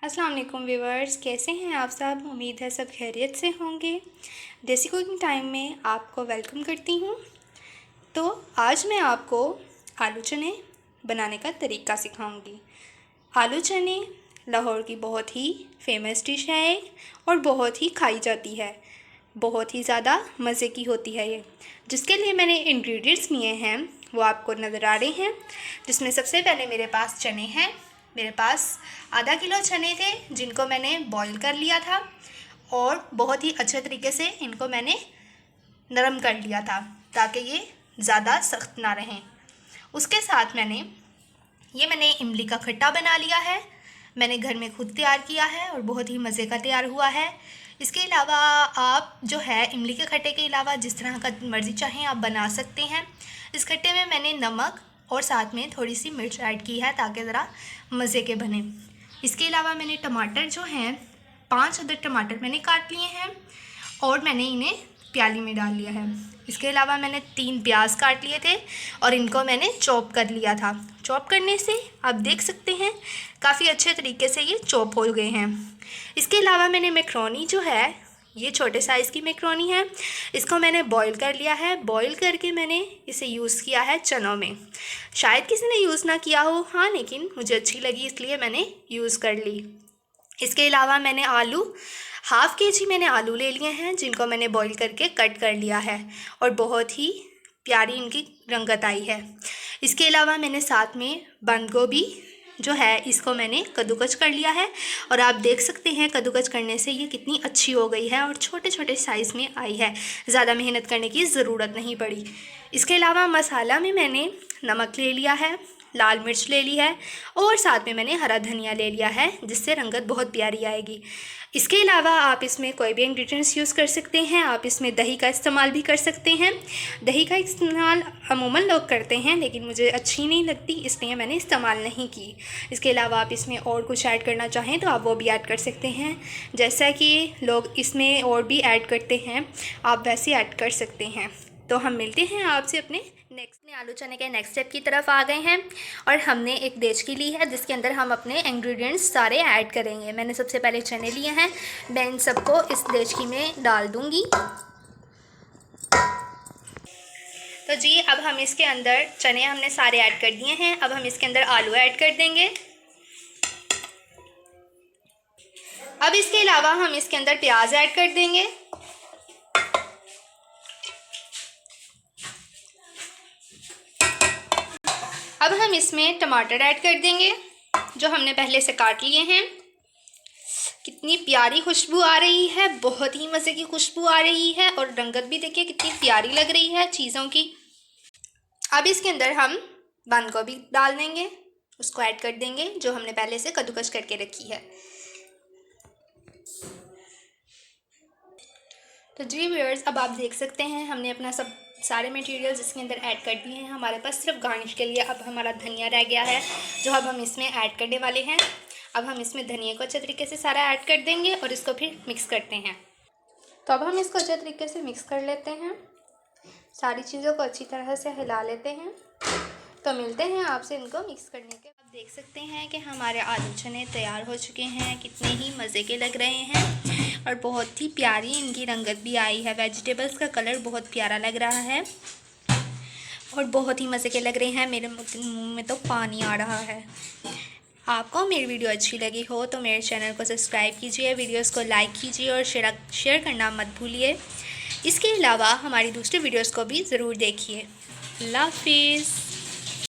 अस्सलाम वालेकुम व्यूवर्स, कैसे हैं आप सब। उम्मीद है सब खैरियत से होंगे। देसी कुकिंग टाइम में आपको वेलकम करती हूँ। तो आज मैं आपको आलू चने बनाने का तरीका सिखाऊंगी। आलू चने लाहौर की बहुत ही फेमस डिश है और बहुत ही खाई जाती है। बहुत ही ज़्यादा मज़े की होती है ये। जिसके लिए मैंने इंग्रेडिएंट्स लिए हैं वो आपको नज़र आ रहे हैं। जिसमें सबसे पहले मेरे पास चने हैं। मेरे पास आधा किलो चने थे जिनको मैंने बॉईल कर लिया था और बहुत ही अच्छे तरीके से इनको मैंने नरम कर लिया था ताकि ये ज़्यादा सख्त ना रहें। उसके साथ मैंने इमली का खट्टा बना लिया है। मैंने घर में खुद तैयार किया है और बहुत ही मज़े का तैयार हुआ है। इसके अलावा आप जो है इमली के खट्टे के अलावा जिस तरह का मर्ज़ी चाहें आप बना सकते हैं। इस खट्टे में मैंने नमक और साथ में थोड़ी सी मिर्च ऐड की है ताकि ज़रा मज़े के बने। इसके अलावा मैंने टमाटर जो हैं 5 अदद टमाटर मैंने काट लिए हैं और मैंने इन्हें प्याली में डाल लिया है। इसके अलावा मैंने 3 प्याज काट लिए थे और इनको मैंने चॉप कर लिया था। चॉप करने से आप देख सकते हैं काफ़ी अच्छे तरीके से ये चॉप हो गए हैं। इसके अलावा मैंने मैक्रोनी जो है ये छोटे साइज़ की मैक्रोनी है, इसको मैंने बॉईल कर लिया है। बॉईल करके मैंने इसे यूज़ किया है चनों में। शायद किसी ने यूज़ ना किया हो, हाँ, लेकिन मुझे अच्छी लगी इसलिए मैंने यूज़ कर ली। इसके अलावा मैंने आलू 1/2 kg मैंने आलू ले लिए हैं जिनको मैंने बॉईल करके कट कर लिया है और बहुत ही प्यारी इनकी रंगत आई है। इसके अलावा मैंने साथ में बंद गोभी जो है इसको मैंने कद्दूकस कर लिया है और आप देख सकते हैं कद्दूकस करने से ये कितनी अच्छी हो गई है और छोटे छोटे साइज़ में आई है। ज़्यादा मेहनत करने की ज़रूरत नहीं पड़ी। इसके अलावा मसाला में मैंने नमक ले लिया है, लाल मिर्च ले ली है और साथ में मैंने हरा धनिया ले लिया है जिससे रंगत बहुत प्यारी आएगी। इसके अलावा आप इसमें कोई भी इंग्रेडिएंट्स यूज़ कर सकते हैं। आप इसमें दही का इस्तेमाल भी कर सकते हैं। दही का इस्तेमाल अमूमन लोग करते हैं लेकिन मुझे अच्छी नहीं लगती इसलिए मैंने इस्तेमाल नहीं की। इसके अलावा आप इसमें और कुछ ऐड करना चाहें तो आप वो भी ऐड कर सकते हैं। जैसा कि लोग इसमें और भी ऐड करते हैं आप वैसे ऐड कर सकते हैं। तो हम मिलते हैं आपसे अपने नेक्स्ट में। आलू चने के नेक्स्ट स्टेप की तरफ आ गए हैं और हमने एक देचकी ली है जिसके अंदर हम अपने इंग्रेडिएंट्स सारे ऐड करेंगे। मैंने सबसे पहले चने लिए हैं, मैं इन सबको इस देचकी में डाल दूंगी। तो जी अब हम इसके अंदर चने हमने सारे ऐड कर दिए हैं। अब हम इसके अंदर आलू ऐड कर देंगे। अब इसके अलावा हम इसके अंदर प्याज ऐड कर देंगे। अब हम इसमें टमाटर ऐड कर देंगे जो हमने पहले से काट लिए हैं। कितनी प्यारी खुशबू आ रही है, बहुत ही मज़े की खुशबू आ रही है और रंगत भी देखिए कितनी प्यारी लग रही है चीज़ों की। अब इसके अंदर हम बंद गोभी डाल देंगे, उसको ऐड कर देंगे जो हमने पहले से कद्दूकस करके रखी है। तो जी व्यूअर्स अब आप देख सकते हैं हमने अपना सब सारे मटेरियल्स इसके अंदर ऐड कर दिए हैं। हमारे पास सिर्फ गार्निश के लिए अब हमारा धनिया रह गया है जो अब हम इसमें ऐड करने वाले हैं। अब हम इसमें धनिया को अच्छे तरीके से सारा ऐड कर देंगे और इसको फिर मिक्स करते हैं। तो अब हम इसको अच्छे तरीके से मिक्स कर लेते हैं, सारी चीज़ों को अच्छी तरह से हिला लेते हैं। तो मिलते हैं आपसे इनको मिक्स करने के। आप देख सकते हैं कि हमारे आलू चने तैयार हो चुके हैं, कितने ही मज़े के लग रहे हैं और बहुत ही प्यारी इनकी रंगत भी आई है। वेजिटेबल्स का कलर बहुत प्यारा लग रहा है और बहुत ही मज़े के लग रहे हैं। मेरे मुँह में तो पानी आ रहा है। आपको मेरी वीडियो अच्छी लगी हो तो मेरे चैनल को सब्सक्राइब कीजिए, वीडियोस को लाइक कीजिए और शेयर करना मत भूलिए। इसके अलावा हमारी दूसरी वीडियोस को भी ज़रूर देखिए। अल्लाह हाफिज़।